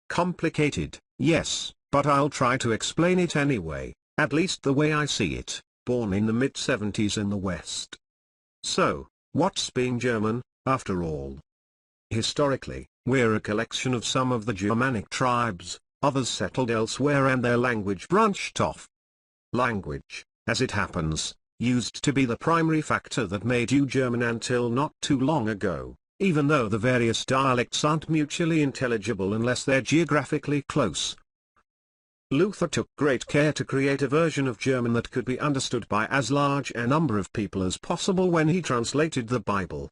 Complicated, yes, but I'll try to explain it anyway, at least the way I see it, born in the mid-70s in the West. So, what's being German, after all? Historically, we're a collection of some of the Germanic tribes, others settled elsewhere and their language branched off. Language, as it happens, used to be the primary factor that made you German until not too long ago, even though the various dialects aren't mutually intelligible unless they're geographically close. Luther took great care to create a version of German that could be understood by as large a number of people as possible when he translated the Bible.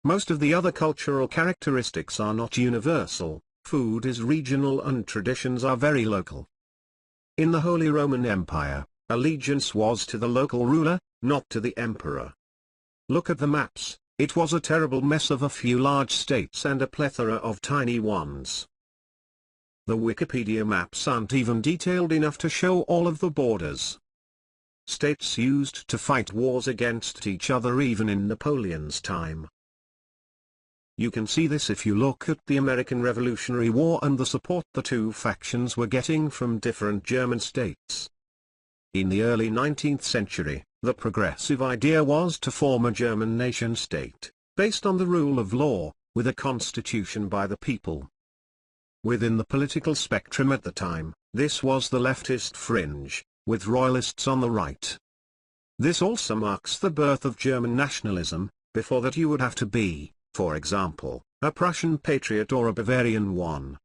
Most of the other cultural characteristics are not universal, food is regional and traditions are very local. In the Holy Roman Empire, allegiance was to the local ruler, not to the emperor. Look at the maps, it was a terrible mess of a few large states and a plethora of tiny ones. The Wikipedia maps aren't even detailed enough to show all of the borders. States used to fight wars against each other even in Napoleon's time. You can see this if you look at the American Revolutionary War and the support the two factions were getting from different German states. In the early 19th century, the progressive idea was to form a German nation-state, based on the rule of law, with a constitution by the people. Within the political spectrum at the time, this was the leftist fringe, with royalists on the right. This also marks the birth of German nationalism. Before that you would have to be, for example, a Prussian patriot or a Bavarian one.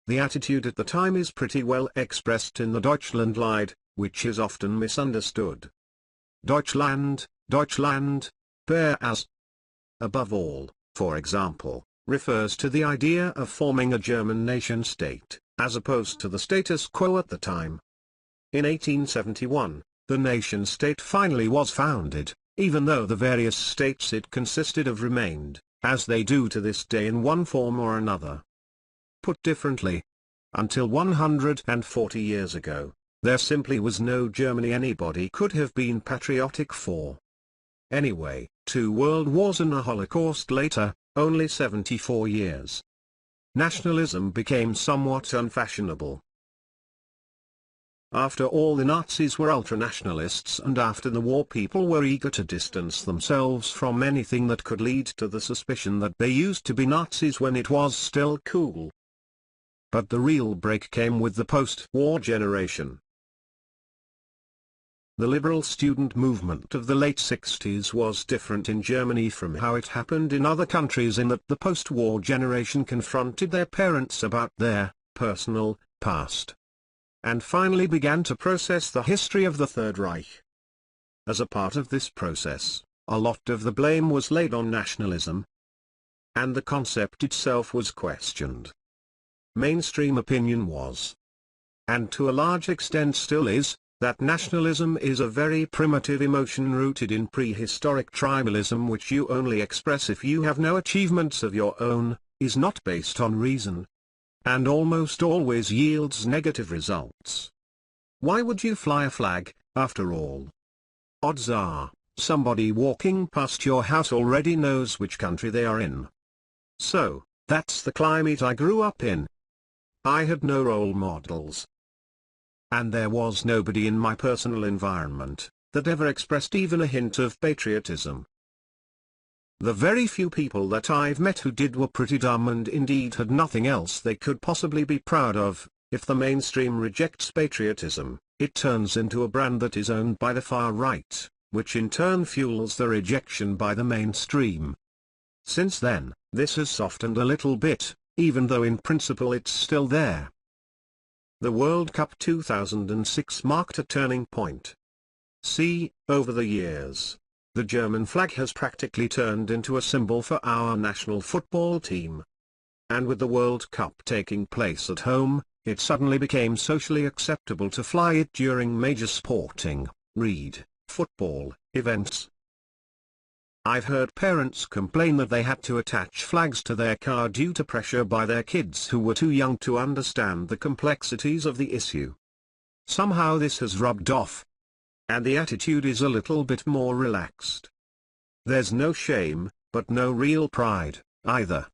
The attitude at the time is pretty well expressed in the Deutschlandlied, which is often misunderstood. Deutschland, Deutschland, whereas, above all, for example, refers to the idea of forming a German nation-state, as opposed to the status quo at the time. In 1871, the nation-state finally was founded, even though the various states it consisted of remained, as they do to this day in one form or another. Put differently, until 140 years ago, there simply was no Germany anybody could have been patriotic for. Anyway, 2 world wars and a Holocaust later, only 74 years. Nationalism became somewhat unfashionable. After all, the Nazis were ultranationalists, and after the war people were eager to distance themselves from anything that could lead to the suspicion that they used to be Nazis when it was still cool. But the real break came with the post-war generation. The liberal student movement of the late 60s was different in Germany from how it happened in other countries, in that the post-war generation confronted their parents about their personal past, and finally began to process the history of the Third Reich. As a part of this process, a lot of the blame was laid on nationalism, and the concept itself was questioned. Mainstream opinion was, and to a large extent still is, that nationalism is a very primitive emotion rooted in prehistoric tribalism which you only express if you have no achievements of your own, is not based on reason, and almost always yields negative results. Why would you fly a flag, after all? Odds are, somebody walking past your house already knows which country they are in. So, that's the climate I grew up in. I had no role models. And there was nobody in my personal environment that ever expressed even a hint of patriotism. The very few people that I've met who did were pretty dumb and indeed had nothing else they could possibly be proud of. If the mainstream rejects patriotism, it turns into a brand that is owned by the far right, which in turn fuels the rejection by the mainstream. Since then, this has softened a little bit, even though in principle it's still there. The World Cup 2006 marked a turning point. See, over the years, the German flag has practically turned into a symbol for our national football team. And with the World Cup taking place at home, it suddenly became socially acceptable to fly it during major sporting, read, football, events. I've heard parents complain that they had to attach flags to their car due to pressure by their kids who were too young to understand the complexities of the issue. Somehow this has rubbed off, and the attitude is a little bit more relaxed. There's no shame, but no real pride, either.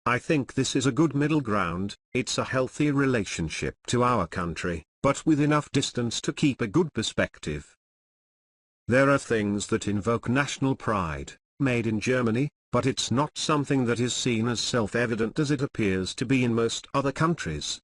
I think this is a good middle ground. It's a healthy relationship to our country, but with enough distance to keep a good perspective. There are things that invoke national pride, made in Germany, but it's not something that is seen as self-evident as it appears to be in most other countries.